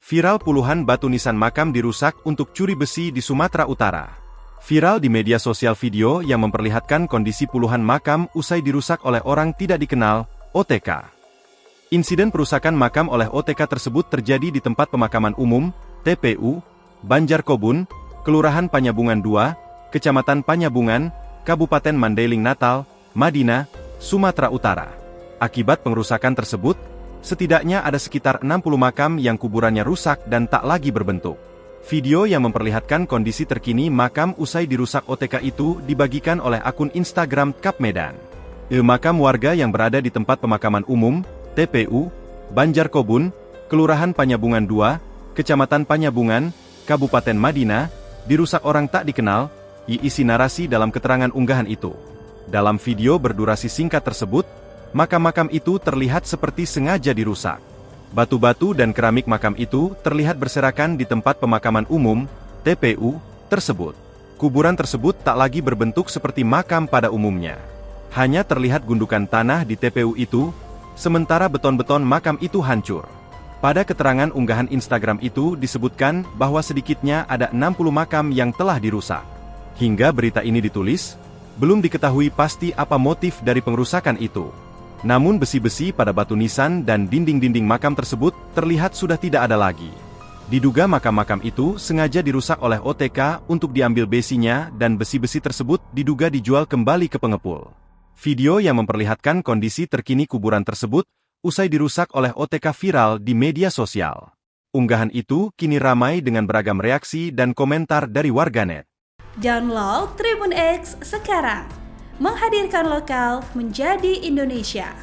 Viral puluhan batu nisan makam dirusak untuk curi besi di Sumatera Utara. Viral di media sosial video yang memperlihatkan kondisi puluhan makam usai dirusak oleh orang tidak dikenal, OTK. Insiden perusakan makam oleh OTK tersebut terjadi di tempat pemakaman umum, TPU, Banjarkobun, Kelurahan Panyabungan 2, Kecamatan Panyabungan, Kabupaten Mandailing Natal, Madinah, Sumatera Utara. Akibat pengerusakan tersebut, setidaknya ada sekitar 60 makam yang kuburannya rusak dan tak lagi berbentuk. Video yang memperlihatkan kondisi terkini makam usai dirusak OTK itu dibagikan oleh akun Instagram Kap Medan. Makam warga yang berada di tempat pemakaman umum, TPU, Banjarkobun, Kelurahan Panyabungan 2, Kecamatan Panyabungan, Kabupaten Madinah, dirusak orang tak dikenal, isi narasi dalam keterangan unggahan itu. Dalam video berdurasi singkat tersebut, makam-makam itu terlihat seperti sengaja dirusak. Batu-batu dan keramik makam itu terlihat berserakan di tempat pemakaman umum, TPU, tersebut. Kuburan tersebut tak lagi berbentuk seperti makam pada umumnya. Hanya terlihat gundukan tanah di TPU itu, sementara beton-beton makam itu hancur. Pada keterangan unggahan Instagram itu disebutkan bahwa sedikitnya ada 60 makam yang telah dirusak. Hingga berita ini ditulis, belum diketahui pasti apa motif dari pengerusakan itu. Namun besi-besi pada batu nisan dan dinding-dinding makam tersebut terlihat sudah tidak ada lagi. Diduga makam-makam itu sengaja dirusak oleh OTK untuk diambil besinya dan besi-besi tersebut diduga dijual kembali ke pengepul. Video yang memperlihatkan kondisi terkini kuburan tersebut usai dirusak oleh OTK viral di media sosial. Unggahan itu kini ramai dengan beragam reaksi dan komentar dari warganet. Download Tribun X sekarang. Menghadirkan lokal menjadi Indonesia.